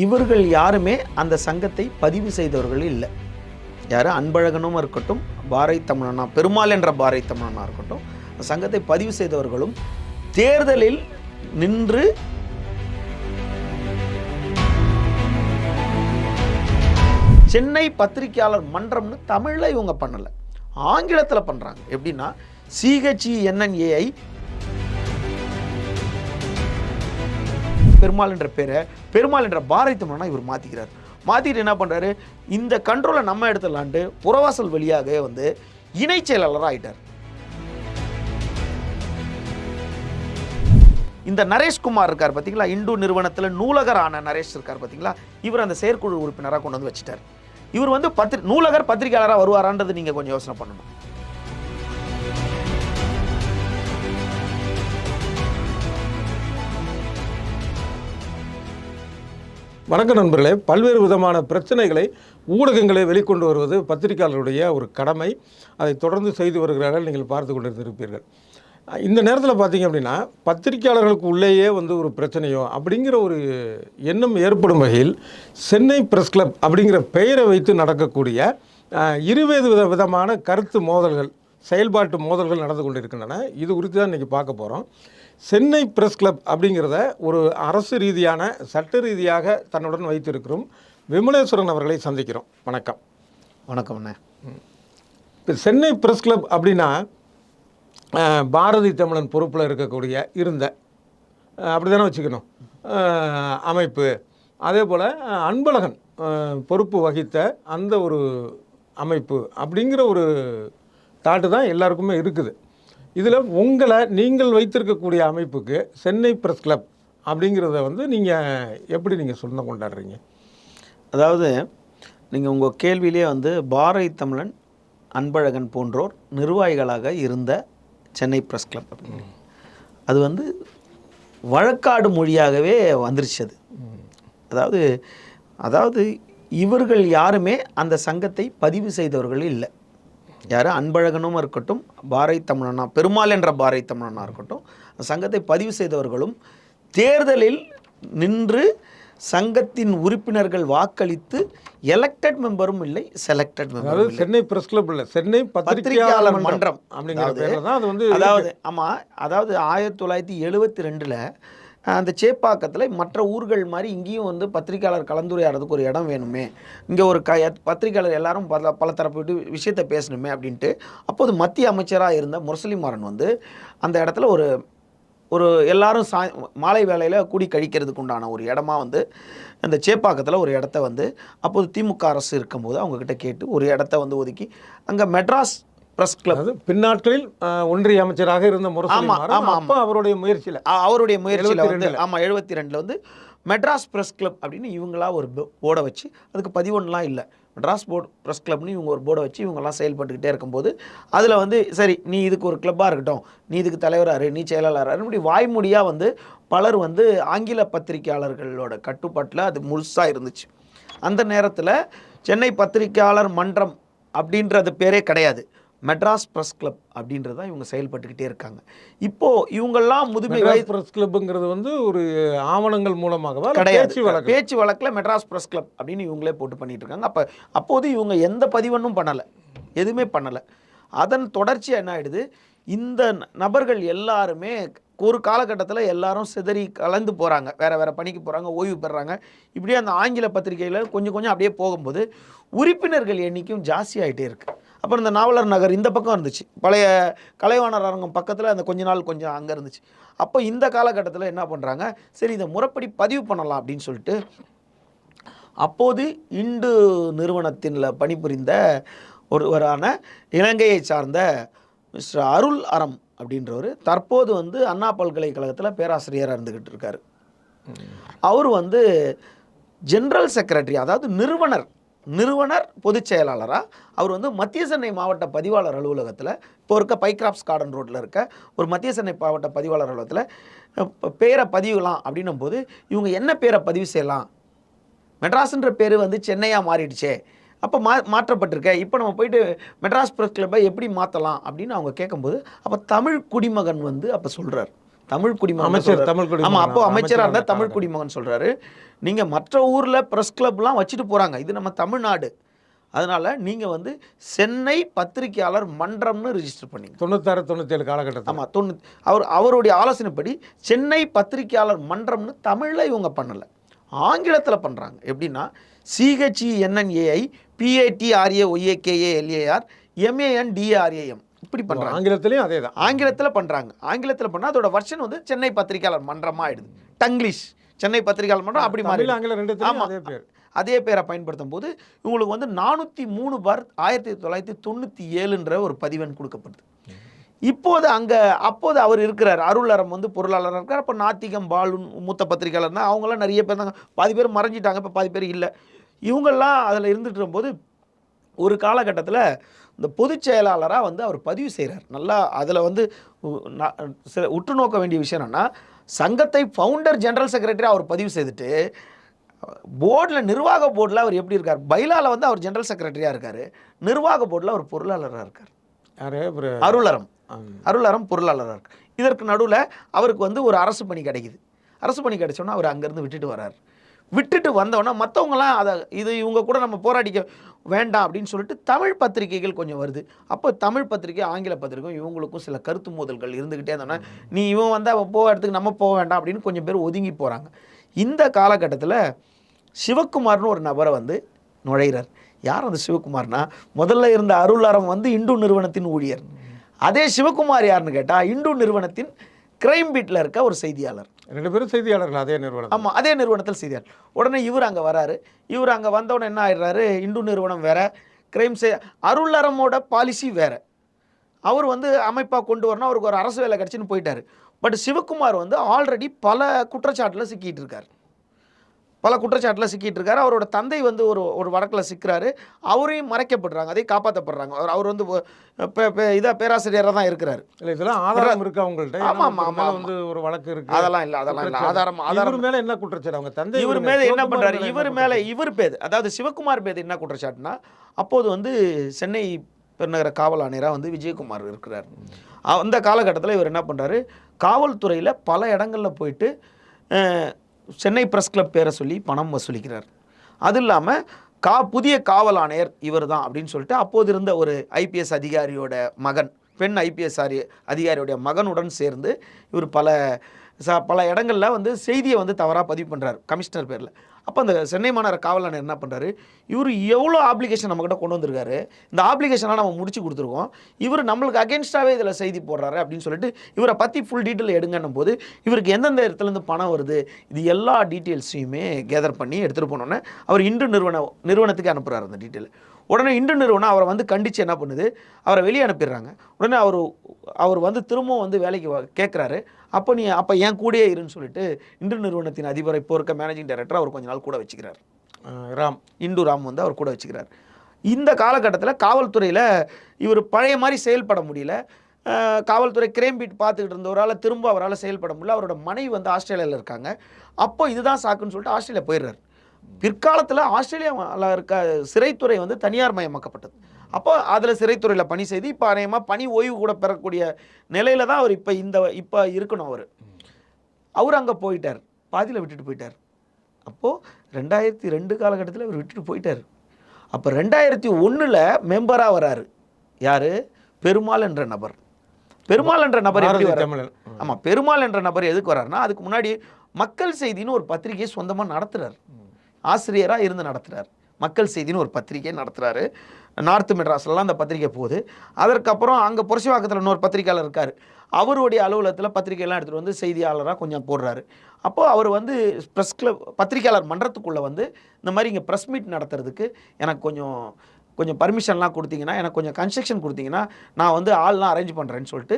இவர்கள் யாருமே அந்த சங்கத்தை பதிவு செய்தவர்கள் இல்லை. யார் அன்பழகனும் இருக்கட்டும், பாரை தமிழனா பெருமாள் என்ற பாரை தமிழனா இருக்கட்டும், சங்கத்தை பதிவு செய்தவர்களும் தேர்தலில் நின்று சென்னை பத்திரிகையாளர் மன்றம்னு தமிழில் இவங்க பண்ணலை, ஆங்கிலத்தில் பண்ணுறாங்க. எப்படின்னா CHENNAI பெருமாள் என்ற பேரை பெருமாள் என்ற பாரை தமிழனா இவர் மாற்றிக்கிறார். மாற்றிட்டு என்ன பண்ணுறாரு, இந்த கண்ட்ரோலை நம்ம எடுத்துடலான்ட்டு புறவாசல் வழியாக வந்து இணை செயலாளராக ஆகிட்டார். இந்த நரேஷ்குமார் இருக்கார் பார்த்தீங்களா, இந்து நிறுவனத்தில் நூலகரான நரேஷ் இருக்கார் பார்த்தீங்களா, இவர் அந்த செயற்குழு உறுப்பினராக கொண்டு வந்து வச்சுட்டார். இவர் வந்து நூலகர் பத்திரிகையாளராக வருவாரான்றது நீங்கள் கொஞ்சம் யோசனை பண்ணணும். வணக்கம் நண்பர்களே. பல்வேறு விதமான பிரச்சனைகளை ஊடகங்களை வெளிக்கொண்டு வருவது பத்திரிகையாளருடைய ஒரு கடமை. அதை தொடர்ந்து செய்து வருகிறார்கள், நீங்கள் பார்த்து கொண்டிருந்திருப்பீர்கள். இந்த நேரத்தில் பார்த்தீங்க அப்படின்னா, பத்திரிகையாளர்களுக்கு உள்ளேயே வந்து ஒரு பிரச்சனையோ அப்படிங்கிற ஒரு எண்ணம் ஏற்படும் வகையில் சென்னை பிரஸ் கிளப் அப்படிங்கிற பெயரை வைத்து நடக்கக்கூடிய இருவேறு விதமான கருத்து மோதல்கள், செயல்பாட்டு மோதல்கள் நடந்து கொண்டிருக்கின்றன. இது குறித்து தான் இன்றைக்கி பார்க்க போகிறோம். சென்னை பிரஸ் கிளப் அப்படிங்கிறத ஒரு அரசு ரீதியான சட்ட ரீதியாக தன்னுடன் வைத்திருக்கிறோம் விமலேஸ்வரன் அவர்களை சந்திக்கிறோம். வணக்கம். வணக்கம் அண்ணே. இப்போ சென்னை பிரஸ் கிளப் அப்படின்னா பாரதி தமிழன் பொறுப்பில் இருக்கக்கூடிய அப்படி தானே வச்சுக்கணும் அமைப்பு. அதே போல் அன்பழகன் பொறுப்பு வகித்த அந்த ஒரு அமைப்பு அப்படிங்கிற ஒரு தாட்டு தான் எல்லாருக்குமே இருக்குது. இதில் நீங்கள் வைத்திருக்கக்கூடிய அமைப்புக்கு சென்னை பிரஸ் கிளப் அப்படிங்கிறத வந்து நீங்கள் எப்படி சொந்தம் கொண்டாடுறீங்க? அதாவது நீங்கள் உங்கள் கேள்வியிலே வந்து பாரை தமிழன், அன்பழகன் போன்றோர் நிர்வாகிகளாக இருந்த சென்னை பிரஸ் கிளப் அப்படின்னு அது வந்து வழக்காடு மொழியாகவே வந்துருச்சு. அது அதாவது இவர்கள் யாருமே அந்த சங்கத்தை பதிவு செய்தவர்கள் இல்லை. யார் அன்பழகனும் இருக்கட்டும், பாரை தமிழனா பெருமாள் என்ற பாரை தமிழனா இருக்கட்டும், சங்கத்தை பதிவு செய்தவர்களும் தேர்தலில் நின்று சங்கத்தின் உறுப்பினர்கள் வாக்களித்து எலெக்டட் மெம்பரும் இல்லை, செலக்டட் மெம்பரும் இல்லை. சென்னை பிரஸ் கிளப் இல்லை, சென்னை பத்திரிகையாளர் மன்றம் அப்படிங்கிறது. அதாவது ஆமாம், அதாவது 1972 அந்த சேப்பாக்கத்தில் மற்ற ஊர்கள் மாதிரி இங்கேயும் வந்து பத்திரிகையாளர் கலந்துரையாடுறதுக்கு ஒரு இடம் வேணுமே, இங்கே ஒரு பத்திரிகையாளர் எல்லாரும் பல தரப்பு விஷயத்தை பேசணுமே அப்படின்ட்டு அப்போது மத்திய அமைச்சராக இருந்த முரசலிமாறன் வந்து அந்த இடத்துல ஒரு எல்லாரும் மாலை வேளையில் கூடி கழிக்கிறதுக்கு உண்டான ஒரு இடமா வந்து அந்த சேப்பாக்கத்தில் ஒரு இடத்த வந்து அப்போது திமுக அரசு இருக்கும்போது அவங்கக்கிட்ட கேட்டு ஒரு இடத்த வந்து ஒதுக்கி அங்கே மெட்ராஸ் பிரஸ் கிளப், பின்னாட்களில் ஒன்றிய அமைச்சராக இருந்த முரசலிமாறன் அவருடைய முயற்சியில் வந்து 72 வந்து மெட்ராஸ் பிரஸ் கிளப் அப்படின்னு இவங்களா ஒரு போர்டை வச்சு, அதுக்கு 11லாம் இல்லை, மெட்ராஸ் பிரஸ் கிளப்னு இவங்க ஒரு போர்டை வச்சு இவங்கெல்லாம் செயல்பட்டுக்கிட்டே இருக்கும்போது அதில் வந்து சரி நீ இதுக்கு ஒரு கிளப்பாக இருக்கட்டும், நீ இதுக்கு தலைவராரு, நீ செயலாளராரு, இப்படி வாய்மொழியாக வந்து பலர் வந்து ஆங்கில பத்திரிகையாளர்களோட கட்டுப்பாட்டில் அது முழுசாக இருந்துச்சு. அந்த நேரத்தில் சென்னை பத்திரிகையாளர் மன்றம் அப்படின்றது பேரே கிடையாது, மெட்ராஸ் பிரஸ் கிளப் அப்படின்றதான் இவங்க செயல்பட்டுக்கிட்டே இருக்காங்க. இப்போது இவங்கெல்லாம் முதுமை பிரஸ் கிளப்புங்கிறது வந்து ஒரு ஆவணங்கள் மூலமாக கிடையாது, பேச்சு வழக்கில் மெட்ராஸ் பிரஸ் கிளப் அப்படின்னு இவங்களே போட்டு பண்ணிட்டு இருக்காங்க. அப்போது இவங்க எந்த பதிவொன்றும் பண்ணலை, எதுவுமே பண்ணலை. அதன் தொடர்ச்சியாக என்ன ஆகிடுது, இந்த நபர்கள் எல்லாருமே ஒரு காலகட்டத்தில் எல்லாரும் சிதறி கலந்து போகிறாங்க, வேறு பணிக்கு போகிறாங்க, ஓய்வு பெறுறாங்க. இப்படியே அந்த ஆங்கில பத்திரிகையில் கொஞ்சம் அப்படியே போகும்போது உறுப்பினர்கள் எண்ணிக்கையும் ஜாஸ்தியாகிட்டே இருக்குது. அப்புறம் இந்த நாவலர் நகர் இந்த பக்கம் இருந்துச்சு, பழைய கலைவாணர் அரங்கம் பக்கத்தில் அந்த கொஞ்சம் அங்கே இருந்துச்சு. அப்போ இந்த காலகட்டத்தில் என்ன பண்ணுறாங்க, சரி இதை முறைப்படி பதிவு பண்ணலாம் அப்படின்னு சொல்லிட்டு அப்போது இந்து நிறுவனத்தில் பணிபுரிந்த ஒருவரான இலங்கையை சார்ந்த மிஸ்டர் அருள் அறம் அப்படின்றவர் தற்போது வந்து அண்ணா பல்கலைக்கழகத்தில் பேராசிரியராக இருந்துக்கிட்டு இருக்கார். அவர் வந்து ஜெனரல் செக்ரட்டரி, அதாவது நிறுவனர் பொதுச் செயலாளராக அவர் வந்து மத்திய சென்னை மாவட்ட பதிவாளர் அலுவலகத்தில் இப்போ இருக்க பைக்ராப்ஸ் கார்டன் ரோட்டில் இருக்க ஒரு மத்திய சென்னை மாவட்ட பதிவாளர் அலுவலகத்தில் பேரை பதிவுலாம் அப்படின்னும் போது இவங்க என்ன பேரை பதிவு செய்யலாம், மெட்ராஸ்ன்ற பேர் வந்து சென்னையாக மாறிடுச்சே, அப்போ மாற்றப்பட்டிருக்க, இப்போ நம்ம போயிட்டு மெட்ராஸ் பிரஸ் கிளப்பை எப்படி மாற்றலாம் அப்படின்னு அவங்க கேட்கும்போது அப்போ தமிழ் குடிமகன் வந்து அப்போ சொல்கிறார், தமிழ் குடிமகன் அமைச்சர் சொல்றாரு. தமிழ் குடிமகன். ஆமா, அப்போ அமைச்சராக அமைச்சரா இருந்தால் இருந்த தமிழ் குடிமகன் சொல்றாரு. நீங்க மற்ற ஊர்ல பிரஸ் கிளப்லாம் வச்சுட்டு போறாங்க, இது நம்ம தமிழ்நாடு, அதனால நீங்க வந்து சென்னை பத்திரிகையாளர் மன்றம்னு ரிஜிஸ்டர் பண்ணீங்க. 96 97 காலகட்டத்தில். ஆமாம், அவருடைய ஆலோசனைப்படி சென்னை பத்திரிகையாளர் மன்றம்னு தமிழில் இவங்க பண்ணலை, ஆங்கிலத்தில் பண்ணுறாங்க. எப்படின்னா CHENNAI PATRAOAKALAR MANDARAM இப்படி பண்ணுறாங்க. ஆங்கிலத்திலையும் அதே தான், ஆங்கிலத்தில் பண்ணுறாங்க. ஆங்கிலத்தில் பண்ணால் அதோட வெர்ஷன் வந்து சென்னை பத்திரிகையாளர் மன்றமாக ஆயிடுது. டங்கிலீஷ் சென்னை பத்திரிகையாளர் மன்றம் அப்படி மாறி. ஆங்கிலம் ரெண்டுத்தையும் அதே பேர். அதே பேரை பயன்படுத்தும் போது இவங்களுக்கு வந்து 403/1997 ஒரு பதிவெண் கொடுக்கப்படுது. இப்போது அப்போது அவர் இருக்கிறார், அருளரம் வந்து பொருளாளராக இருக்கார். அப்போ நாத்திகம் பாலு மூத்த பத்திரிகையாளர்னா அவங்களாம் நிறைய பேர் தாங்க, பாதி பேர் மறைஞ்சிட்டாங்க, இப்போ பாதி பேர் இல்லை. இவங்கெல்லாம் அதில் இருந்துட்டு இருக்கும்போது ஒரு காலகட்டத்தில் இந்த பொதுச் செயலாளராக வந்து அவர் பதிவு செய்கிறார். நல்லா அதில் வந்து உற்று நோக்க வேண்டிய விஷயம் என்னென்னா, சங்கத்தை ஃபவுண்டர் ஜெனரல் செக்ரட்டரி அவர் பதிவு செய்துட்டு போர்டில் நிர்வாக போர்டில் அவர் எப்படி இருக்கார், பைலாவில் வந்து அவர் ஜெனரல் செக்ரட்டரியாக இருக்கார், நிர்வாக போர்டில் அவர் பொருளாளராக இருக்கார். அருளரம் பொருளாளராக இருக்கு. இதற்கு நடுவில் அவருக்கு வந்து ஒரு அரசு பணி கிடைக்குது. அரசு பணி கிடைச்சோன்னா அவர் அங்கேருந்து விட்டுட்டு வர்றார். விட்டுட்டு வந்தோன்னா மற்றவங்களாம் இவங்க கூட நம்ம போராடிக்க வேண்டாம் அப்படின்னு சொல்லிட்டு தமிழ் பத்திரிகைகள் கொஞ்சம் வருது. அப்போ தமிழ் பத்திரிகை ஆங்கில பத்திரிகை இவங்களுக்கும் சில கருத்து மோதல்கள் இருந்துக்கிட்டே இருந்தோன்னா, நீ இவன் வந்தால் போக இடத்துக்கு நம்ம போக வேண்டாம் அப்படின்னு கொஞ்சம் பேர் ஒதுங்கி போகிறாங்க. இந்த காலகட்டத்தில் சிவகுமார்னு ஒரு நபரை வந்து நுழைகிறார். யார் அந்த சிவகுமார்னா, முதல்ல இருந்த அருளரம் வந்து இந்து நிறுவனத்தின் ஊழியர். அதே சிவகுமார் யாருன்னு கேட்டால் இந்து நிறுவனத்தின் கிரைம் பீட்டில் இருக்க ஒரு செய்தியாளர். 2 பேரும் செய்தியாளர்கள் அதே நிறுவனம். ஆமாம், அதே நிறுவனத்தில் செய்தியாளர். உடனே இவர் அங்கே வராரு. இவர் அங்கே வந்தவுடனே என்ன ஆயிடுறாரு, இந்து நிறுவனம் வேற, கிரைம் அருளரமோட பாலிசி வேற. அவர் வந்து அமைப்பாக கொண்டு வரணும், அவருக்கு ஒரு அரசு வேலை கிடச்சின்னு போயிட்டார். பட் சிவகுமார் வந்து ஆல்ரெடி பல குற்றச்சாட்டில் சிக்கிட்டு இருக்கார். அவரோட தந்தை வந்து ஒரு வழக்கில் சிக்கிறாரு, அவரையும் மறைக்கப்படுறாங்க, அதையும் காப்பாற்றப்படுறாங்க. அவர் வந்து பேராசிரியராக தான் இருக்கிறார். இல்லை, இதெல்லாம் ஆதாரம் இருக்கா உங்கள்கிட்ட? ஆமாம், வந்து ஒரு வழக்கு இருக்கு. அதெல்லாம் இல்லை. ஆதாரம் மேலே என்ன குற்றச்சாட்டு? அவங்க தந்தை இவர் மேலே என்ன பண்ணுறாரு, இவர் பேது, அதாவது சிவகுமார் பேது என்ன குற்றச்சாட்டுனா, அப்போது வந்து சென்னை பெருநகர காவல் ஆணையராக வந்து விஜயகுமார் இருக்கிறார். அந்த காலகட்டத்தில் இவர் என்ன பண்ணுறாரு, காவல்துறையில் பல இடங்களில் போயிட்டு சென்னை பிரஸ் கிளப் பேரை சொல்லி பணம் வசூலிக்கிறார். அது இல்லாமல் புதிய காவல் ஆணையர் இவர் தான் அப்படின்னு சொல்லிட்டு அப்போது இருந்த ஒரு ஐபிஎஸ் அதிகாரியோட மகன், பெண் ஐபிஎஸ் அதிகாரியோடைய மகனுடன் சேர்ந்து இவர் பல இடங்களில் வந்து செய்தியை வந்து தவறாக பதிவு பண்ணுறாரு கமிஷனர் பேரில். அப்போ அந்த சென்னை மாநகர காவல் ஆணையர் என்ன பண்ணுறாரு, இவர் எவ்வளோ ஆப்ளிகேஷன் நம்மக்கிட்ட கொண்டு வந்திருக்காரு, இந்த ஆப்ளிகேஷனாக நம்ம முடிச்சு கொடுத்துருக்கோம், இவர் நம்மளுக்கு அகேன்ஸ்டாகவே இதில் செய்தி போடுறாரு அப்படின்னு சொல்லிட்டு இவரை பற்றி ஃபுல் டீட்டெயில் எடுங்கன்னும் போது இவருக்கு எந்தெந்த இடத்துலேருந்து பணம் வருது இது எல்லா டீட்டெயில்ஸையுமே கேதர் பண்ணி எடுத்துகிட்டு போனோன்னே அவர் இந்து நிறுவனத்துக்கு அனுப்புகிறார் அந்த டீட்டெயில். உடனே இந்து நிறுவனம் அவரை வந்து கண்டித்து என்ன பண்ணுது, அவரை வெளியே அனுப்பிடுறாங்க. உடனே அவர் வந்து திரும்பவும் வந்து வேலைக்கு கேட்குறாரு. அப்போ ஏன் கூடயே இருன்னு சொல்லிட்டு இந்து நிறுவனத்தின் அதிபர் இப்போ இருக்க மேனேஜிங் டைரக்டர் அவர் கொஞ்ச நாள் கூட வச்சுக்கிறார். இந்து ராம் வந்து அவர் கூட வச்சுக்கிறார். இந்த காலகட்டத்தில் காவல்துறையில் இவர் பழைய மாதிரி செயல்பட முடியல. காவல்துறை கிரைம் பீட் பார்த்துக்கிட்டு இருந்தவரால் திரும்ப அவரால் செயல்பட முடியல. அவரோட மனைவி வந்து ஆஸ்திரேலியாவில் இருக்காங்க. அப்போ இதுதான் சாக்குன்னு சொல்லிட்டு ஆஸ்திரேலியா போயிடுறாரு. பிற்காலத்தில் ஆஸ்திரேலியாவில் இருக்க சிறைத்துறை வந்து தனியார் மயமாக்கப்பட்டது. அப்போ அதில் சிறைத்துறையில் பணி செய்து இப்போ அநேகமாக பணி ஓய்வு கூட பெறக்கூடிய நிலையில் தான் அவர் இப்போ இருக்கணும். அவர் அங்கே போயிட்டார், பாதியில் விட்டுட்டு போயிட்டார். அப்போது 2002 காலகட்டத்தில் அவர் விட்டுட்டு போயிட்டார். அப்போ 2001 மெம்பராக வராரு. யார்? பெருமாள் என்ற நபர். பெருமாள் என்ற நபர் எப்படி வராரு? ஆமாம், பெருமாள் என்ற நபர் எதுக்கு வர்றாருன்னா, அதுக்கு முன்னாடி மக்கள் செய்தின்னு ஒரு பத்திரிகையை சொந்தமாக நடத்துகிறார். ஆசிரியராக இருந்து நடத்துகிறார். மக்கள் செய்தின்னு ஒரு பத்திரிகை நடத்துகிறாரு. நார்த் மெட்ராஸ்லாம் அந்த பத்திரிகை போகுது. அதற்கப்புறம் அங்கே புரட்சிவாக்கத்தில் இன்னொரு பத்திரிகையாளர் இருக்கார். அவருடைய அலுவலகத்தில் பத்திரிகைலாம் எடுத்துகிட்டு வந்து செய்தியாளராக கொஞ்சம் போடுறாரு. அப்போது அவர் வந்து ப்ரெஸ் கிளப் பத்திரிகையாளர் மன்றத்துக்குள்ளே வந்து இந்த மாதிரி இங்கே ப்ரெஸ் மீட் நடத்துறதுக்கு எனக்கு கொஞ்சம் பர்மிஷன்லாம் கொடுத்தீங்கன்னா, எனக்கு கொஞ்சம் கன்ஸ்ட்ரக்ஷன் கொடுத்தீங்கன்னா நான் வந்து ஆள்லாம் அரேஞ்ச் பண்ணுறேன்னு சொல்லிட்டு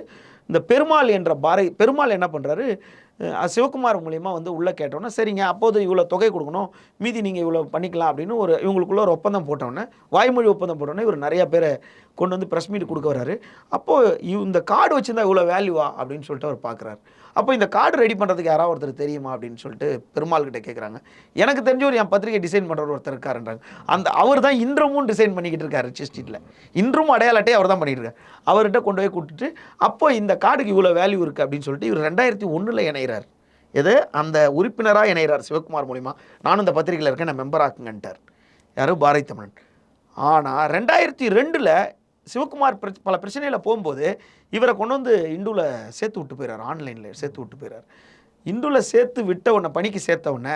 இந்த பெருமாள் என்ன பண்ணுறாரு, சிவகுமார் மூலியமாக வந்து உள்ளே கேட்டோன்னே சரிங்க அப்போது இவ்வளோ தொகை கொடுக்கணும் மீதி நீங்கள் இவ்வளோ பண்ணிக்கலாம் அப்படின்னு இவங்களுக்குள்ள ஒரு ஒப்பந்தம் போட்டோன்னே வாய்மொழி ஒப்பந்தம் போட்டோன்னே இவர் நிறையா பேரை கொண்டு வந்து ப்ரெஸ் மீட் கொடுக்க வர்றாரு. அப்போது இந்த கார்டு வச்சுருந்தா இவ்வளோ வேல்யூவா அப்படின்னு சொல்லிட்டு அவர் பார்க்குறாரு. அப்போ இந்த கார்டு ரெடி பண்ணுறதுக்கு யாராவது ஒருத்தர் தெரியுமா அப்படின்னு சொல்லிட்டு பெருமாள் கிட்ட கேட்குறாங்க. எனக்கு தெரிஞ்ச ஒரு என் பத்திரிகை டிசைன் பண்ணுற ஒருத்தர் இருக்காருன்றாங்க. அவர் தான் இன்றுமும் டிசைன் பண்ணிக்கிட்டு இருக்காரு ரிச் எஸ்டேட்டில். இன்றும் அடையாளட்டே அவர் தான் பண்ணிட்டு இருக்காரு. அவர்கிட்ட கொண்டு போய் கூப்பிட்டுட்டு அப்போ இந்த கார்டுக்கு இவ்வளோ வேல்யூ இருக்குது அப்படின்னு சொல்லிட்டு இவர் 2001 இணைகிறார். எது அந்த உறுப்பினராக இணைகிறார் சிவகுமார் மூலிமா. நானும் இந்த பத்திரிகையில் இருக்கேன், நான் மெம்பர் ஆக்குங்கன்ட்டார் யாரும் பாரதி தமிழன். ஆனால் 2002 சிவகுமார் பல பிரச்சனையில் போகும்போது இவரை கொண்டு வந்து இந்துவில் சேர்த்து விட்டு போயிறார். ஆன்லைனில் சேர்த்து விட்டு போயிறார். இந்துவில் சேர்த்து விட்ட உடனே பணிக்கு சேர்த்த உடனே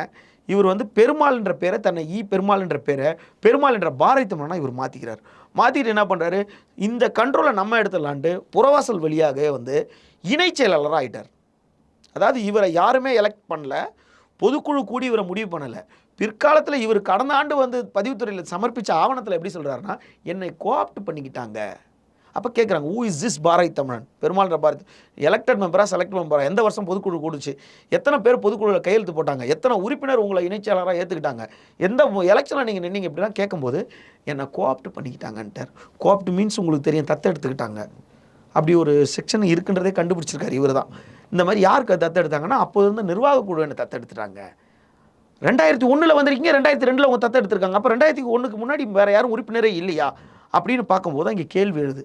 இவர் வந்து பெருமாள் என்ற பேரை தன்னை பெருமாள் என்ற பேரை பெருமாள் என்ற பாரதி தமிழனா இவர் மாற்றிக்கிறார். மாற்றிட்டு என்ன பண்ணுறாரு, இந்த கண்ட்ரோலை நம்ம எடுத்துடலான்ட்டு புறவாசல் வழியாக வந்து இணை செயலாளராக ஆகிட்டார். அதாவது இவரை யாருமே எலெக்ட் பண்ணல, பொதுக்குழு கூடி இவரை முடிவு பண்ணலை. பிற்காலத்தில் இவர் கடந்த ஆண்டு வந்து பதிவுத்துறையில் சமர்ப்பித்த ஆவணத்தில் எப்படி சொல்கிறாருன்னா என்னை கோஆப்ட் பண்ணிக்கிட்டாங்க. அப்போ கேட்குறாங்க ஹூ இஸ் திஸ் பாரதி தமிழன், பெருமாள் பாரதி எலெக்டட் மெம்பரா செலக்ட் மெம்பரா, எந்த வருஷம் பொதுக்குழு கூடுச்சு, எத்தனை பேர் பொதுக்குழுவில் கையெழுத்து போட்டாங்க, எத்தனை உறுப்பினர் உங்களை இணைச்சாளராக ஏற்றுக்கிட்டாங்க, எந்த எலெக்ஷனில் நீங்கள் நின்னீங்க இப்படிலாம் கேட்கும்போது என்னை கோஆப்ட் பண்ணிக்கிட்டாங்கன்ட்டார். கோஆப்ட் மீன்ஸ் உங்களுக்கு தெரியும் தத்தெடுத்துக்கிட்டாங்க. அப்படி ஒரு செக்ஷன் இருக்குன்றதே கண்டுபிடிச்சிருக்காரு இவர் தான். இந்த மாதிரி யாருக்கு தத்தெடுத்தாங்கன்னா அப்போது வந்து நிர்வாக குழு என்ன தத்தெடுத்துட்டாங்க. 2001 வந்திருக்கீங்க, 2002 அவங்க தத்தெடுத்திருக்காங்க. அப்போ 2001 முன்னாடி வேற யாரும் உறுப்பினரே இல்லையா அப்படின்னு பார்க்கும்போது அங்கே கேள்வி எழுது.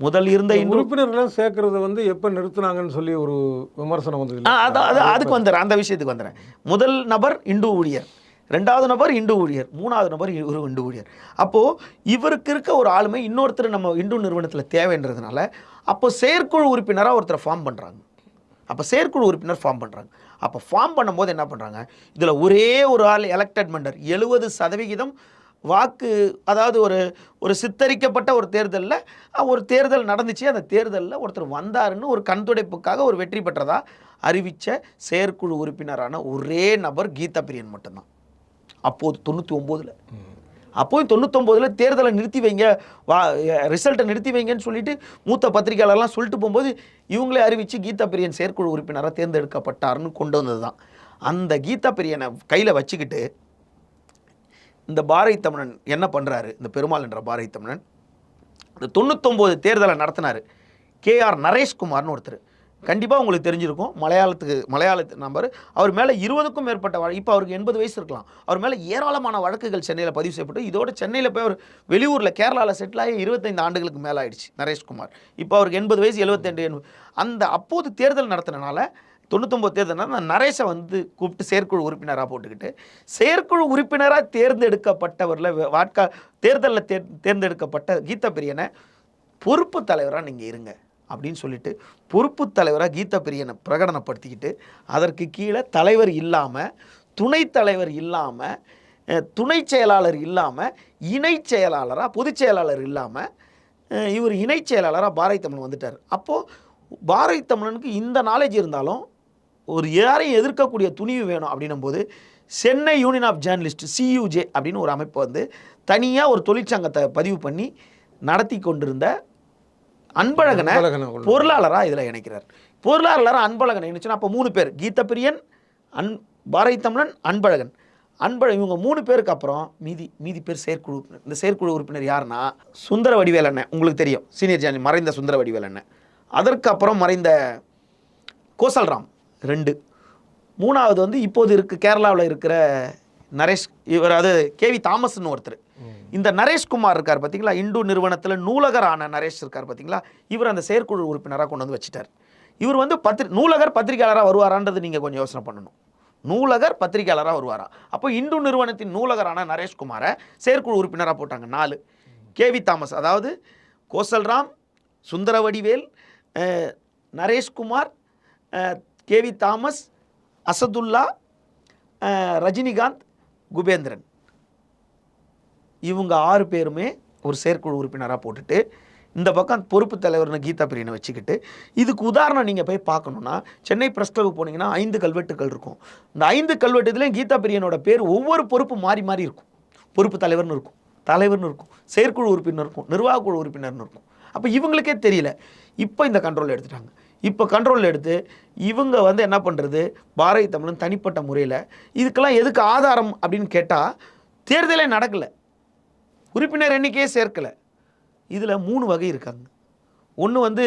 முதல் இருந்த உறுப்பினர்லாம் சேர்க்கறது வந்து எப்போ நிறுத்தினாங்கன்னு சொல்லி ஒரு விமர்சனம் வந்து அதுக்கு வந்துடுறேன், அந்த விஷயத்துக்கு வந்துடுறேன். முதல் நபர் இந்து ஊழியர், 2வது நபர் இந்து ஊழியர், 3வது நபர் ஒரு இந்து ஊழியர். அப்போது இவருக்கு இருக்க ஒரு ஆளுமை இன்னொருத்தர் நம்ம இந்து நிறுவனத்தில் தேவைன்றதுனால அப்போ செயற்குழு உறுப்பினராக ஒருத்தரை ஃபார்ம் பண்ணுறாங்க. அப்போ செயற்குழு உறுப்பினர் ஃபார்ம் பண்ணுறாங்க. அப்போ ஃபார்ம் பண்ணும்போது என்ன பண்ணுறாங்க, இதில் ஒரே ஒரு ஆள் எலெக்டட் மெம்பர் 70% வாக்கு, அதாவது ஒரு சித்தரிக்கப்பட்ட ஒரு தேர்தலில் ஒரு தேர்தல் நடந்துச்சு, அந்த தேர்தலில் ஒருத்தர் வந்தாருன்னு ஒரு கண்துடைப்புக்காக ஒரு வெற்றி பெற்றதா அறிவித்த செயற்குழு உறுப்பினரான ஒரே நபர் கீதா பிரியன் மட்டும்தான். அப்போது 99 அப்போது 99 தேர்தலை நிறுத்தி வைங்க, ரிசல்ட்டை நிறுத்தி வைங்கன்னு சொல்லிட்டு மூத்த பத்திரிகையாளர்லாம் சொல்லிட்டு போகும்போது இவங்களே அறிவித்து கீதா பிரியன் செயற்குழு உறுப்பினராக தேர்ந்தெடுக்கப்பட்டார்னு கொண்டு வந்தது தான். அந்த கீதா பிரியனை கையில் வச்சுக்கிட்டு இந்த பாரதி தமிழன் என்ன பண்ணுறாரு, இந்த பெருமாள் என்ற பாரதி தமிழன் இந்த 99 தேர்தலை நடத்தினார். கேஆர் நரேஷ்குமார்னு ஒருத்தர், கண்டிப்பாக உங்களுக்கு தெரிஞ்சிருக்கும், மலையாளத்து நம்பர். அவர் மேலே 20க்கும் மேற்பட்ட இப்போ அவருக்கு 80 வயசு இருக்கலாம். அவர் மேலே ஏராளமான வழக்குகள் சென்னையில் பதிவு செய்யப்பட்டு இதோட சென்னையில் போய் அவர் வெளியூரில் கேரளாவில் செட்டில் ஆகி 25 ஆண்டுகளுக்கு மேலே ஆயிடுச்சு நரேஷ்குமார். இப்போ அவருக்கு 80 வயசு, 72 அந்த அப்போது தேர்தல் நடத்தினால 99 தேர்தல்னா நரேஷை வந்து கூப்பிட்டு செயற்குழு உறுப்பினராக போட்டுக்கிட்டு செயற்குழு உறுப்பினராக தேர்ந்தெடுக்கப்பட்டவரில் தேர்தலில் தேர்ந்தெடுக்கப்பட்ட கீதா பிரியனை பொறுப்பு தலைவராக நீங்கள் இருங்க அப்படின்னு சொல்லிட்டு பொறுப்பு தலைவராக கீதா பிரியனை பிரகடனப்படுத்திக்கிட்டு அதற்கு கீழே தலைவர் இல்லாமல், துணைத் தலைவர் இல்லாமல், துணை செயலாளர் இல்லாமல், இணை செயலாளராக, பொதுச் செயலாளர் இல்லாமல் இவர் இணை செயலாளராக பாரதி தமிழன் வந்துட்டார். அப்போது பாரதி தமிழனுக்கு இந்த நாலேஜ் இருந்தாலும் ஒரு யாரையும் எதிர்க்கக்கூடிய துணிவு வேணும் அப்படின்னும் போது Chennai union of journalist CUJ அப்படின்னு ஒரு அமைப்பு வந்து தனியாக ஒரு தொழிற்சங்கத்தை பதிவு பண்ணி நடத்தி கொண்டிருந்த அன்பழகனை பொருளாளராக இதில் இணைக்கிறார். பொருளாளராக அன்பழகனை இணைச்சுன்னா அப்போ 3 பேர், கீதா பிரியன், பாரதி தமிழன், அன்பழகன். இவங்க 3 பேருக்கு அப்புறம் மீதி பேர் செயற்குழு. இந்த செயற்குழு உறுப்பினர் யாருன்னா சுந்தர வடிவேல் அண்ணன், உங்களுக்கு தெரியும், சீனியர் ஜேர்னலிஸ்ட் மறைந்த சுந்தர வடிவேல் அண்ணன். அதற்கு அப்புறம் மறைந்த கோசல்ராம் 2. 3வது வந்து இப்போது கேரளாவில் இருக்கிற நரேஷ், இவர் அது KV தாமஸ்ன்னு ஒருத்தர். இந்த நரேஷ்குமார் இருக்கார் பார்த்தீங்களா, இந்து நிறுவனத்தில் நூலகரான நரேஷ் இருக்கார் பார்த்தீங்களா, இவர் அந்த செயற்குழு உறுப்பினராக கொண்டு வந்து வச்சுட்டார். இவர் வந்து நூலகர் பத்திரிகையாளராக வருவாரான்றது நீங்கள் கொஞ்சம் யோசனை பண்ணணும். நூலகர் பத்திரிகையாளராக வருவாரா? அப்போ இந்து நிறுவனத்தின் நூலகரான நரேஷ்குமாரை செயற்குழு உறுப்பினராக போட்டாங்க 4. KV தாமஸ், அதாவது கோசல்ராம், சுந்தர வடிவேல், நரேஷ்குமார், KV தாமஸ், அசதுல்லா, ரஜினிகாந்த், குபேந்திரன், இவங்க 6 பேருமே ஒரு செயற்குழு உறுப்பினராக போட்டுட்டு இந்த பக்கம் பொறுப்பு தலைவர்னு கீதா பிரியனை வச்சுக்கிட்டு, இதுக்கு உதாரணம் நீங்கள் போய் பார்க்கணுன்னா சென்னை பிரஸ் கிளப் போனீங்கன்னா 5 கல்வெட்டுகள் இருக்கும். இந்த 5 கல்வெட்டுலேயும் கீதா பிரியனோட பேர் ஒவ்வொரு பொறுப்பு மாறி மாறி இருக்கும். பொறுப்பு தலைவர்னு இருக்கும், செயற்குழு உறுப்பினர் இருக்கும், நிர்வாக குழு உறுப்பினர்னு இருக்கும். அப்போ இவங்களுக்கே தெரியல. இப்போ இந்த கண்ட்ரோல் எடுத்துட்டாங்க. இப்போ கண்ட்ரோல் எடுத்து இவங்க வந்து என்ன பண்ணுறது, பாரதிய தமிழன் தனிப்பட்ட முறையில் இதுக்கெல்லாம் எதுக்கு ஆதாரம் அப்படின்னு கேட்டால் தேர்தலே நடக்கலை, உறுப்பினர் எண்ணிக்கையே சேர்க்கலை. இதில் 3 வகை இருக்காங்க. ஒன்று வந்து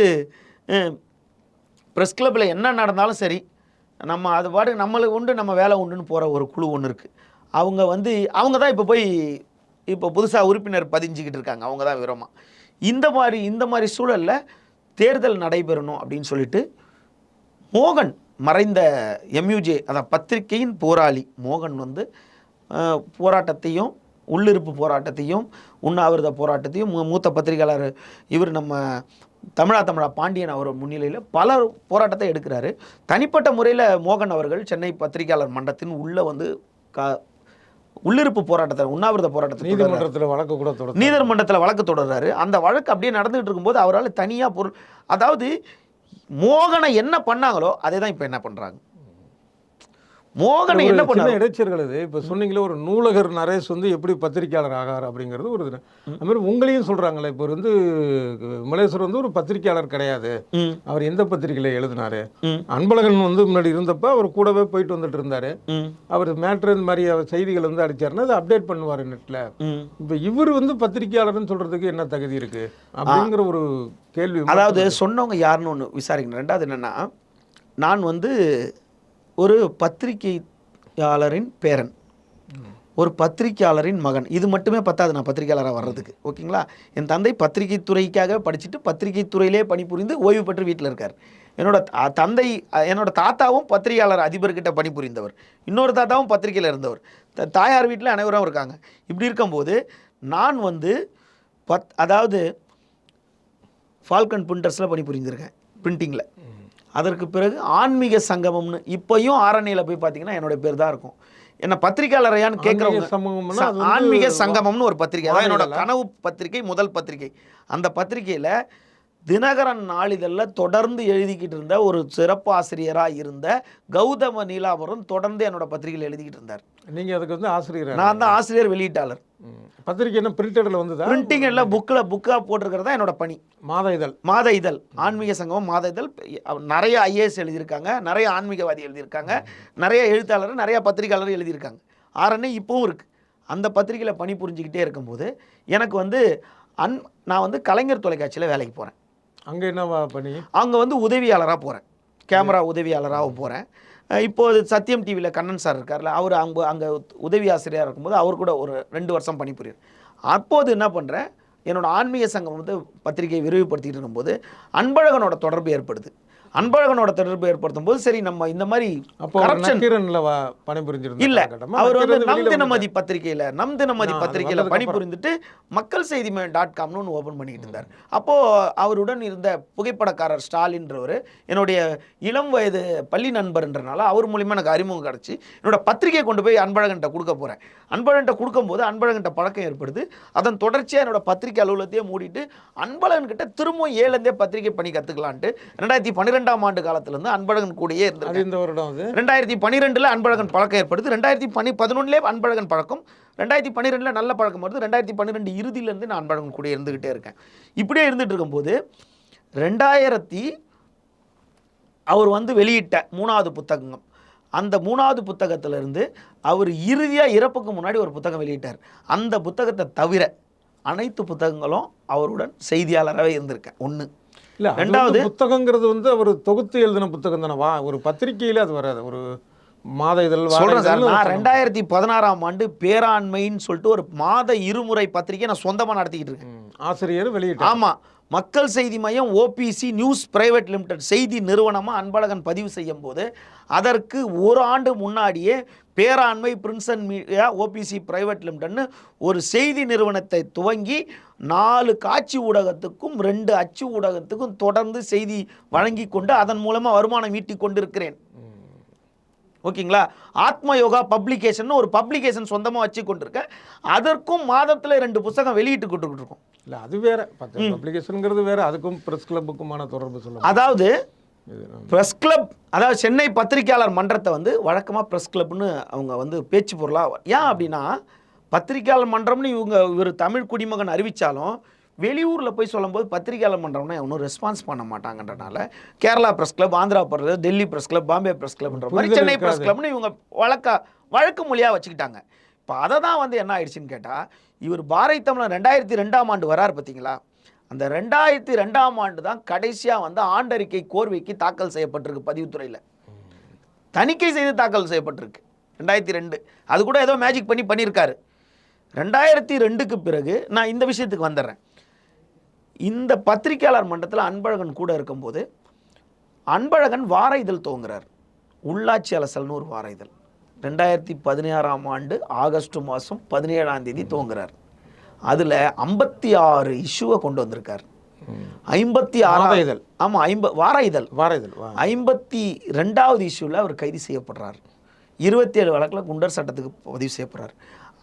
ப்ரெஸ் கிளப்பில் என்ன நடந்தாலும் சரி நம்ம அது பாட்டு நம்மளுக்கு உண்டு நம்ம வேலை உண்டுன்னு போகிற ஒரு குழு ஒன்று இருக்குது. அவங்க தான் இப்போ புதுசாக உறுப்பினர் பதிஞ்சிக்கிட்டு இருக்காங்க. அவங்க தான் விரோமா. இந்த மாதிரி சூழலில் தேர்தல் நடைபெறணும் அப்படின்னு சொல்லிட்டு மோகன், மறைந்த எம்யூஜே, அதான் பத்திரிகையின் போராளி மோகன் வந்து போராட்டத்தையும் உள்ளிருப்பு போராட்டத்தையும் உண்ணாவிரத போராட்டத்தையும் மூத்த பத்திரிகையாளர் இவர் நம்ம தமிழா பாண்டியன் அவர் முன்னிலையில் பல போராட்டத்தை எடுக்கிறாரு. தனிப்பட்ட முறையில் மோகன் அவர்கள் சென்னை பத்திரிகையாளர் மன்றத்தின் உள்ளே வந்து உள்ளிருப்பு போராட்டத்தை உண்ணாவிரத போராட்டத்தை நீதிமன்றத்தில் வழக்கு தொடர்றாரு. அந்த வழக்கு அப்படியே நடந்துகிட்டு இருக்கும்போது அவரால் தனியாக அதாவது மோகனை என்ன பண்ணாங்களோ அதே தான் இப்போ என்ன பண்ணுறாங்க. மோகனை என்ன பண்ண இடைச்சர்கள் இது இப்போ சொன்னீங்களே, ஒரு நூலகர் நரேஷ் வந்து எப்படி பத்திரிகையாளர் ஆகார் அப்படிங்கிறது ஒரு அது மாதிரி உங்களையும் சொல்கிறாங்களே. இப்போ வந்து விமலேஸ்வர் வந்து ஒரு பத்திரிகையாளர் கிடையாது, அவர் எந்த பத்திரிகையில் எழுதினாரு. அன்பழகன் வந்து முன்னாடி இருந்தப்ப அவர் கூடவே போயிட்டு வந்துட்டு இருந்தாரு. அவர் மேட்ரு இந்த மாதிரி செய்திகள் வந்து அடிச்சாருன்னா அதை அப்டேட் பண்ணுவார் நெட்டில். இப்போ இவர் வந்து பத்திரிகையாளர்னு சொல்கிறதுக்கு என்ன தகுதி இருக்கு அப்படிங்கிற ஒரு கேள்வி. அதாவது சொன்னவங்க யாருன்னு ஒன்று விசாரிக்கணும். ரெண்டாவது என்னென்னா, நான் வந்து ஒரு பத்திரிகையாளரின் பேரன், ஒரு பத்திரிகையாளரின் மகன், இது மட்டுமே பத்தாது நான் பத்திரிகையாளராக வர்றதுக்கு. ஓகேங்களா? என் தந்தை பத்திரிகை துறைக்காக படிச்சுட்டு பத்திரிகை துறையிலே பணிபுரிந்து ஓய்வு பெற்று வீட்டில் இருக்கார். என்னோட தாத்தாவும் பத்திரிகையாளர் அதிபர்கிட்ட பணிபுரிந்தவர், இன்னொரு தாத்தாவும் பத்திரிகையில் இருந்தவர், தாயார் வீட்டில் அனைவரும் இருக்காங்க. இப்படி இருக்கும்போது நான் வந்து அதாவது ஃபால்கன் பிரிண்டர்ஸில் பணிபுரிந்திருக்கேன், பிரிண்டிங்கில். அதற்கு பிறகு ஆன்மீக சங்கமம்னு இப்போயும் ஆரணியில் போய் பார்த்தீங்கன்னா என்னோடய பேர் தான் இருக்கும். என்ன பத்திரிகையாளரையான்னு கேட்குறவங்க, ஆன்மீக சங்கமம்னு ஒரு பத்திரிகை, அதான் என்னோட கனவு பத்திரிகை, முதல் பத்திரிகை. அந்த பத்திரிகையில் தினகரன் நாளிதழில் தொடர்ந்து எழுதிக்கிட்டு இருந்த ஒரு சிறப்பு ஆசிரியராக இருந்த கௌதம நீலாபுரம் தொடர்ந்து என்னோட பத்திரிகையில் எழுதிக்கிட்டு இருந்தார். நீங்கள் அதுக்கு வந்து ஆசிரியர்? நான் தான் ஆசிரியர் வெளியீட்டாளர். பத்திரிகை என்ன பிரிண்டடில் வந்து பிரிண்டிங் எல்லாம் புக்காக போட்டிருக்கிறதா என்னோட பணி. மாத இதழ் ஆன்மீக சங்கமம் மாத இதழ். நிறைய ஐஏஎஸ் எழுதியிருக்காங்க, நிறைய ஆன்மீகவாதி எழுதியிருக்காங்க, நிறைய எழுத்தாளர், நிறைய பத்திரிகையாளர் எழுதியிருக்காங்க. ஆரணி இப்போவும் இருக்குது. அந்த பத்திரிகையில் பணி புரிஞ்சுக்கிட்டே இருக்கும்போது எனக்கு வந்து நான் வந்து கலைஞர் தொலைக்காட்சியில் வேலைக்கு போகிறேன். அங்கே என்ன பண்ணி? அங்கே வந்து உதவியாளராக போகிறேன், கேமரா உதவியாளராக போகிறேன். இப்போது சத்தியம் டிவியில் கண்ணன் சார் இருக்கார்ல, அவர் அங்கே உதவி ஆசிரியராக இருக்கும்போது அவர் கூட ஒரு 2 வருஷம் பணிபுரியும். அப்போது என்ன பண்ணுறேன், என்னோடய ஆன்மீக சங்கம் வந்து பத்திரிகையை விரிவுபடுத்திகிட்டு இருக்கும்போது அன்பழகனோட தொடர்பு ஏற்படுது. அன்பழகனோட தொடர்பு ஏற்படுத்தும் போது சரி நம்ம இந்த மாதிரி இல்லை, அவர் வந்து நம் தினமதி பத்திரிகையில் பணிபுரிந்துட்டு மக்கள் செய்தி .comனு ஓப்பன் பண்ணிக்கிட்டு இருந்தார். அப்போது அவருடன் இருந்த புகைப்படக்காரர் ஸ்டாலின்றவர் என்னுடைய இளம் வயது பள்ளி நண்பர்ன்றனால அவர் மூலிமா எனக்கு அறிமுகம் கிடச்சி என்னோட பத்திரிகையை கொண்டு போய் அன்பழகன்கிட்ட கொடுக்க போகிறேன். அன்பழகன்கிட்ட கொடுக்கும்போது அன்பழகன்கிட்ட பழக்கம் ஏற்படுது. அதன் தொடர்ச்சியாக என்னோட பத்திரிகை அலுவலகத்தையே மூடிட்டு அன்பழகன்கிட்ட திரும்பவும் 7லேருந்தே பத்திரிகை பணி கற்றுக்கலான்ட்டு 2012 ஆண்டு காலத்திலிருந்து அன்பழகன் கூடயே இருந்தது. இந்த வருடம் 2012 அன்பழகன் பழக்கம் ஏற்படுது. 2011 அன்பழகன் பழக்கம், 2012 நல்ல பழக்கம் வருது. 2012 இறுதியிலேருந்து நான் அன்பழகன் கூட இருந்துகிட்டே இருக்கேன். இப்படியே இருந்துட்டு இருக்கும்போது 2000 அவர் வந்து வெளியிட்ட 3வது புத்தகம், அந்த 3வது புத்தகத்திலிருந்து அவர் இறுதியாக இறப்புக்கு முன்னாடி ஒரு புத்தகம் வெளியிட்டார். அந்த புத்தகத்தை தவிர அனைத்து புத்தகங்களும் அவருடன் செய்தியாளராகவே இருந்திருக்கேன். ஒன்று. இல்லை, 2வது புத்தகங்கிறது வந்து அவர் தொகுத்து எழுதின புத்தகம் தானே, ஒரு பத்திரிகையில் அது வராது, ஒரு மாத இதழ் சொல்கிறேன் சார். நான் 2016 ஆண்டு பேராண்மைன்னு சொல்லிட்டு ஒரு மாத இருமுறை பத்திரிகை நான் சொந்தமாக நடத்திக்கிட்டு இருக்கேன். ஆசிரியர் வெளியிட்டு. ஆமாம், மக்கள் செய்தி மையம் ஓபிசி நியூஸ் பிரைவேட் லிமிடெட் செய்தி நிறுவனமாக அன்பழகன் பதிவு செய்யும் போது அதற்கு ஒரு ஆண்டு முன்னாடியே பேராண்மை பிரின்சன் மீடியா ஓபிசி பிரைவேட் லிமிடெட்னு ஒரு செய்தி நிறுவனத்தை துவங்கி 4 காட்சி ஊடகத்துக்கும் 2 அச்சு ஊடகத்துக்கும் தொடர்ந்து செய்தி வழங்கி கொண்டு அதன் மூலமாக வருமானம் ஈட்டி கொண்டிருக்கிறேன். ஓகேங்களா? ஆத்ம யோகா பப்ளிகேஷன் ஒரு பப்ளிகேஷன் சொந்தமாக வச்சு கொண்டிருக்கேன். அதற்கும் மாதத்தில் 2 புத்தகம் வெளியிட்டு கொடுத்துக்கிட்டு இருக்கோம். இல்லை, அது வேற பப்ளிகேஷனுங்கிறது வேற, அதுக்கும் ப்ரெஸ் கிளப்புக்குமான தொடர்பு சொல்லுங்கள். அதாவது ப்ரெஸ் கிளப், அதாவது சென்னை பத்திரிகையாளர் மன்றத்தை வந்து வழக்கமாக ப்ரெஸ் கிளப்னு அவங்க வந்து பேச்சு பொருளாக, ஏன் அப்படின்னா பத்திரிகையாளர் மன்றம்னு இவர் தமிழ் குடிமகன் அறிவித்தாலும் வெளியூரில் போய் சொல்லும்போது பத்திரிகையாளர் மன்றம்னா ஒன்றும் ரெஸ்பான்ஸ் பண்ண மாட்டாங்கன்றனால Kerala press club, Andhra Pradesh, Delhi press club, Bombay press கிளப்ன்ற மாதிரி சென்னை ப்ரெஸ் கிளப்னு இவங்க வழக்கு மொழியாக வச்சுக்கிட்டாங்க. இப்போ அதை தான் வந்து என்ன ஆயிடுச்சுன்னு கேட்டால், இவர் பாரதி தமிழன் 2002ஆம் ஆண்டு வரார் பார்த்தீங்களா, அந்த 2002ஆம் ஆண்டு தான் கடைசியாக வந்து ஆண்டறிக்கை கோர்வைக்கு தாக்கல் செய்யப்பட்டிருக்கு பதிவுத்துறையில். தணிக்கை செய்து தாக்கல் செய்யப்பட்டிருக்கு 2002. அது கூட ஏதோ மேஜிக் பண்ணியிருக்காரு. 2002க்கு பிறகு நான் இந்த விஷயத்துக்கு வந்துடுறேன். இந்த பத்திரிகையாளர் மன்றத்தில் அன்பழகன் கூட இருக்கும்போது அன்பழகன் வார இதழ் துவங்குறார். உள்ளாட்சி அலசல்னு ஒரு வார இதழ் 2016ஆம் ஆண்டு ஆகஸ்ட் மாதம் 17ஆம் தேதி துவங்குறார். அதில் 56 இஷ்யூவை கொண்டு வந்திருக்கார். 56 இதழ், ஆமாம், வார இதழ் 52வது இஷ்யூவில் அவர் கைது செய்யப்படுறார். 27 வழக்கில் குண்டர் சட்டத்துக்கு பதிவு செய்யப்படுறார்.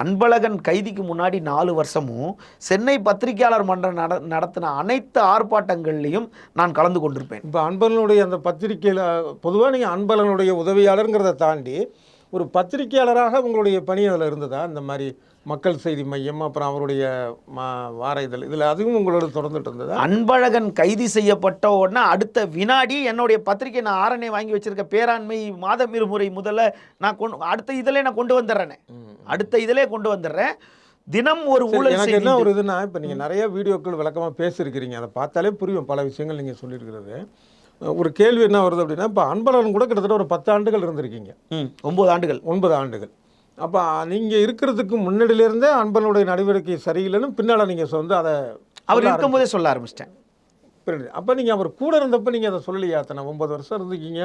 அன்பழகன் கைதிக்கு முன்னாடி 4 வருஷமும் சென்னை பத்திரிகையாளர் மன்றம் நடத்தின அனைத்து ஆர்ப்பாட்டங்கள்லையும் நான் கலந்து கொண்டிருப்பேன். இப்போ அன்பழகனுடைய அந்த பத்திரிகையில் பொதுவாக நீங்கள் அன்பழகனுடைய உதவியாளருங்கிறத தாண்டி ஒரு பத்திரிகையாளராக உங்களுடைய பணி அதில் இருந்ததா? இந்த மாதிரி மக்கள் செய்தி மையம், அப்புறம் அவருடைய வார இதழ், இதில் அதுவும் உங்களோட தொடர்ந்துட்டு இருந்ததா? அன்பழகன் கைது செய்யப்பட்ட உடனே அடுத்த வினாடி என்னுடைய பத்திரிகை நான் ஆரணை வாங்கி வச்சிருக்க பேராண்மை மாத இருமுறை முதல்ல நான் அடுத்த இதிலே நான் கொண்டு வந்துடுறேன். அடுத்த இதிலே கொண்டு வந்துடுறேன். தினம் ஒரு ஊழல். எனக்கு என்ன ஒரு இதுனா, இப்போ நீங்கள் நிறைய வீடியோக்கள் விளக்கமாக பேசியிருக்கிறீங்க, அதை பார்த்தாலே புரியும் பல விஷயங்கள் நீங்கள் சொல்லியிருக்கிறது. ஒரு கேள்வி என்ன வருது அப்படின்னா, இப்போ அன்பழகன் கூட கிட்டத்தட்ட ஒரு 10 ஆண்டுகள் இருந்திருக்கீங்க. 9 ஆண்டுகள். அப்போ நீங்கள் இருக்கிறதுக்கு முன்னாடியிலேருந்தே அன்பழகனுடைய நடவடிக்கை சரியில்லைன்னு பின்னால் நீங்கள் வந்து அதை அவர் இருக்கும்போதே சொல்ல ஆரம்பிச்சிட்டேன். அப்போ நீங்கள் அவர் கூட இருந்தப்போ நீங்கள் அதை சொல்லலையா? அத்தனை 9 வருஷம் இருந்துக்கீங்க,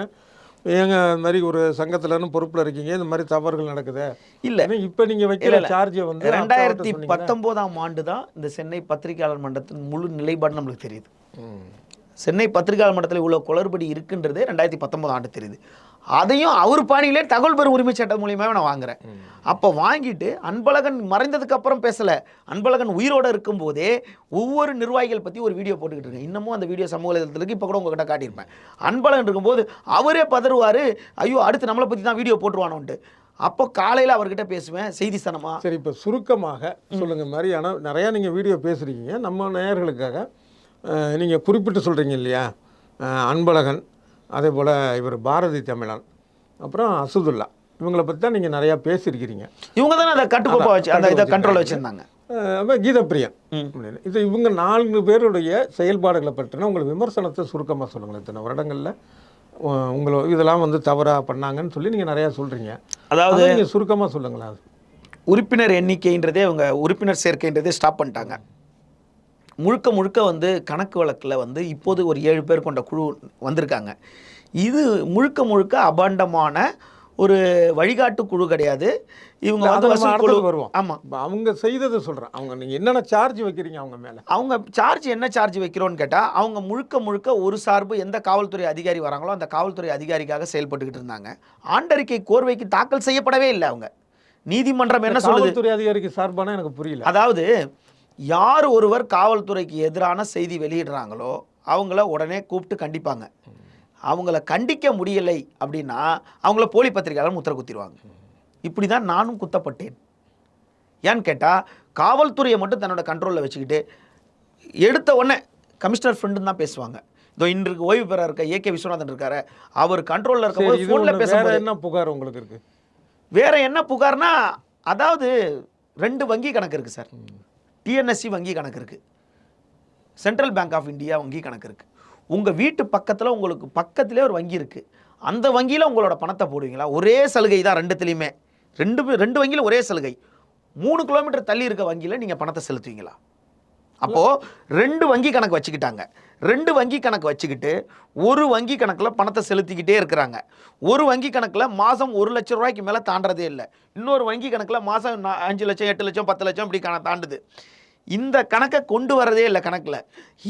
ஏங்க இந்த மாதிரி ஒரு சங்கத்திலன்னு பொறுப்பில் இருக்கீங்க, இந்த மாதிரி தவறுகள் நடக்குது இல்லை, இப்போ நீங்கள் வைக்கிற சார்ஜை வந்து 2019ஆம் ஆண்டு தான் இந்த சென்னை பத்திரிகையாளர் மன்றத்தின் முழு நிலைப்பாடு நம்மளுக்கு தெரியுது. சென்னை பத்திரிகையாளர் மன்றத்தில் இவ்வளோ குளறுபடி இருக்குன்றதே 2019 ஆண்டு தெரியுது. அதையும் அவர் பாணியிலே தகவல் பெறும் உரிமை சட்டம் மூலியமாக நான் வாங்குறேன். அப்போ வாங்கிட்டு அன்பழகன் மறைந்ததுக்கு அப்புறம் பேசலை, அன்பழகன் உயிரோடு இருக்கும்போதே ஒவ்வொரு நிர்வாகிகள் பற்றி ஒரு வீடியோ போட்டுக்கிட்டு இருக்கேன். இன்னமும் அந்த வீடியோ சமூக வலைதளத்துக்கு இப்போ கூட உங்ககிட்ட காட்டியிருப்பேன். அன்பழகன் இருக்கும்போது அவரே பதறுவார், ஐயோ அடுத்து நம்மளை பற்றி தான் வீடியோ போட்டுருவானோன்ட்டு. அப்போ காலையில் அவர்கிட்ட பேசுவேன் செய்தி சனமா. சரி, இப்போ சுருக்கமாக சொல்லுங்கள் மாதிரி. ஆனால் நிறையா நீங்கள் வீடியோ பேசுகிறீங்க, நம்ம நேயர்களுக்காக நீங்கள் குறிப்பிட்டு சொல்கிறீங்க இல்லையா, அன்பழகன், அதே போல் இவர் பாரதி தமிழன், அப்புறம் அசதுல்லா, இவங்களை பற்றி தான் நீங்கள் நிறையா பேசியிருக்கிறீங்க. இவங்க தானே அதை கட்டுக்கோப்பாக வச்சு அந்த இதை கண்ட்ரோல் வச்சுருந்தாங்க. கீதப்பிரியன், இது இவங்க 4 பேருடைய செயல்பாடுகளை பற்றின உங்கள் விமர்சனத்தை சுருக்கமாக சொல்லுங்களேன். இத்தனை வருடங்களில் இதெல்லாம் வந்து தவறாக பண்ணாங்கன்னு சொல்லி நீங்கள் நிறையா சொல்கிறீங்க. அதாவது நீங்கள் சுருக்கமாக சொல்லுங்களேன். அது உறுப்பினர் எண்ணிக்கைன்றதே அவங்க உறுப்பினர் சேர்க்கைன்றதே ஸ்டாப் பண்ணிட்டாங்க. முழுக்க வந்து கணக்கு வழக்கில் வந்து இப்போது ஒரு 7 பேர் கொண்ட குழு வந்திருக்காங்க. இது முழுக்க அபாண்டமான ஒரு வழிகாட்டு குழு கிடையாது. இவங்க வந்து வருவோம். ஆமாம், அவங்க செய்ததை சொல்கிறேன். அவங்க நீங்கள் என்னென்ன சார்ஜ் வைக்கிறீங்க அவங்க மேலே? அவங்க என்ன சார்ஜ் வைக்கிறோன்னு கேட்டால், அவங்க முழுக்க ஒரு சார்பு எந்த காவல்துறை அதிகாரி வராங்களோ அந்த காவல்துறை அதிகாரிக்காக செயல்பட்டுக்கிட்டு இருந்தாங்க. ஆண்டறிக்கை கோர்வைக்கு தாக்கல் செய்யப்படவே இல்லை. அவங்க நீதிமன்றம் என்ன சொல்லுது? காவல்துறை அதிகாரிக்கு சார்பான எனக்கு புரியல. அதாவது யார் ஒருவர் காவல்துறைக்கு எதிரான செய்தி வெளியிடுறாங்களோ அவங்கள உடனே கூப்பிட்டு கண்டிப்பாங்க. அவங்கள கண்டிக்க முடியலை அப்படின்னா அவங்கள போலி பத்திரிகையாளர் முத்திர குத்திடுவாங்க. இப்படி தான் நானும் குத்தப்பட்டேன். ஏன்னு கேட்டால், காவல்துறையை மட்டும் தன்னோட கண்ட்ரோலில் வச்சுக்கிட்டு எடுத்த உடனே கமிஷனர் ஃப்ரெண்டுன்னு தான் பேசுவாங்க. இதோ இன்றைக்கு ஓய்வு பெற இருக்க ஏகே விஸ்வநாதன் இருக்காரு, அவர் கண்ட்ரோலில் இருக்கும்போது ஃபோனில் பேசும்போது என்ன புகார் உங்களுக்கு இருக்குது? வேற என்ன புகார்னா, அதாவது 2 வங்கி கணக்கு இருக்குது சார். டிஎன்எஸ்சி வங்கி கணக்கு இருக்குது, சென்ட்ரல் பேங்க் ஆஃப் இந்தியா வங்கி கணக்கு இருக்குது. உங்கள் வீட்டு பக்கத்தில் உங்களுக்கு பக்கத்திலே ஒரு வங்கி இருக்குது. அந்த வங்கியில் உங்களோட பணத்தை போடுவீங்களா? ஒரே சலுகை தான் ரெண்டுத்துலேயுமே. ரெண்டு வங்கியில் ஒரே சலுகை. 3 கிலோமீட்டர் தள்ளி இருக்க வங்கியில் நீங்கள் பணத்தை செலுத்துவீங்களா? அப்போது 2 வங்கி கணக்கு வச்சுக்கிட்டாங்க. 2 வங்கி கணக்கு வச்சுக்கிட்டு ஒரு வங்கி கணக்கில் பணத்தை செலுத்திக்கிட்டே இருக்கிறாங்க. ஒரு வங்கி கணக்கில் மாதம் 1 லட்சம் ரூபாய்க்கு மேலே தாண்டதே இல்லை. இன்னொரு வங்கி கணக்கில் மாதம் 5 லட்சம் 8 லட்சம் 10 லட்சம் இப்படி தாண்டுது. இந்த கணக்கை கொண்டு வரதே இல்லை கணக்கில்.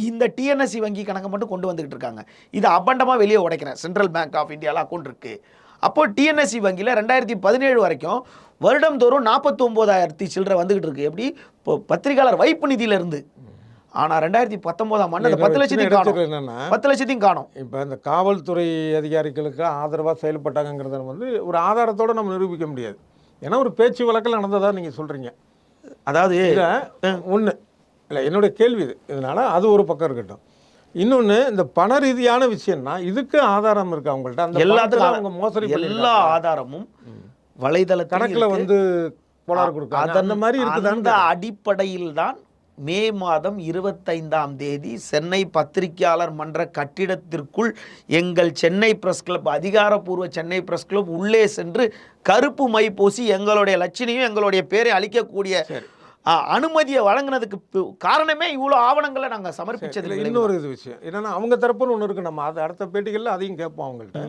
இந்த டிஎன்எஸ்சி வங்கி கணக்கை மட்டும் கொண்டு வந்துக்கிட்டு இருக்காங்க. இது அபண்டமாக வெளியே உடைக்கிறேன். சென்ட்ரல் பேங்க் ஆஃப் இந்தியாவில் அக்கௌண்ட் இருக்குது. அப்போது டிஎன்எஸ்சி வங்கியில் 2017 வரைக்கும் வருடம்தோறும் 49,000 சில்லரை வந்துக்கிட்டு இருக்குது. எப்படி? இப்போ பத்திரிகையாளர் வைப்பு நிதியிலிருந்து. ஆனால் 2019ஆம் ஆண்டு 10 லட்சத்தையும் காணும். இப்போ இந்த காவல்துறை அதிகாரிகளுக்கு ஆதரவாக செயல்பட்டாங்கிறத வந்து ஒரு ஆதாரத்தோடு நம்ம நிரூபிக்க முடியாது. ஏன்னா ஒரு பேச்சு வழக்கில் நடந்ததாக நீங்கள் சொல்கிறீங்க. அதாவது ஒன்று இல்லை என்னுடைய கேள்வி இது. இதனால் அது ஒரு பக்கம் இருக்கட்டும். இன்னொன்று, இந்த பண ரீதியான விஷயம்னா இதுக்கு ஆதாரம் இருக்கு அவங்கள்ட்ட. அந்த எல்லாத்துக்கும் அவங்க மோசடி எல்லா ஆதாரமும் வலைதள கணக்கில் வந்து கோளாறு கொடுக்காங்க. அந்த மாதிரி இருக்குதான். அந்த அடிப்படையில் தான் மே மாதம் 25ஆம் தேதி சென்னை பத்திரிகையாளர் மன்ற கட்டிடத்திற்குள் எங்கள் சென்னை பிரஸ் கிளப், அதிகாரப்பூர்வ சென்னை பிரஸ் கிளப் உள்ளே சென்று கருப்பு மை பூசி எங்களுடைய லட்சணையும் எங்களுடைய பேரை அளிக்கக்கூடிய அனுமதியை வழங்கினதுக்கு காரணமே இவ்வளோ ஆவணங்களை நாங்கள் சமர்ப்பிச்சது. இன்னொரு இது விஷயம் என்னென்னா, அவங்க தரப்புன்னு ஒன்று இருக்குது. நம்ம அது அடுத்த பேட்டிகளில் அதையும் கேட்போம் அவங்கள்ட்ட.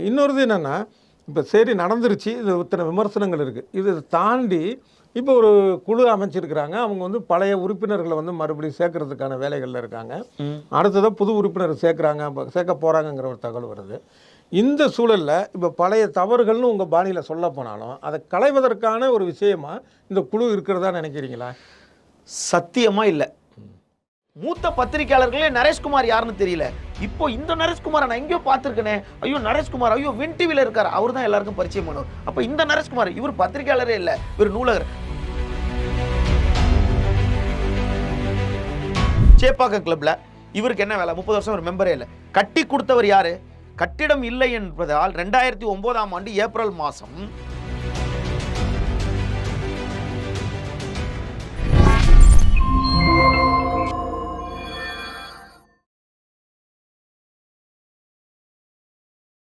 இன்னொரு இது என்னென்னா, இப்போ சரி நடந்துருச்சு, இது இத்தனை விமர்சனங்கள் இருக்குது. இதை தாண்டி இப்போ ஒரு குழு அமைச்சிருக்கிறாங்க. அவங்க வந்து பழைய உறுப்பினர்களை வந்து மறுபடியும் சேர்க்கறதுக்கான வேலைகளில் இருக்காங்க. அடுத்ததாக புது உறுப்பினர் சேர்க்க போகிறாங்கங்கிற ஒரு தகவல் வருது. இந்த சூழலில் இப்போ பழைய தவறுகள்னு உங்கள் பாணியில் சொல்ல போனாலும் அதை களைவதற்கான ஒரு விஷயமா இந்த குழு இருக்கிறதா நினைக்கிறீங்களா? சத்தியமாக இல்லை. மூத்த பத்திரிகையாளர்களே நரேஷ்குமார் யாருன்னு தெரியல. இப்போ இந்த நரேஷ்குமாரை நான் எங்கேயோ பார்த்துருக்கேனே, ஐயோ நரேஷ்குமார், ஐயோ வின் டிவியில் இருக்கார், அவர் தான் எல்லாருக்கும் பரிச்சயமானவர். அப்போ இந்த நரேஷ்குமார், இவர் பத்திரிகையாளரே இல்லை, இவர் நூலகர். சேப்பாக்கம் கிளப்ல இவருக்கு என்ன வேலை? 30 வருஷம் ஒரு மெம்பரே இல்லை. கட்டி கொடுத்தவர் யாரு? கட்டிடம் இல்லை என்பதால் 2009ஆம் ஆண்டு ஏப்ரல் மாதம்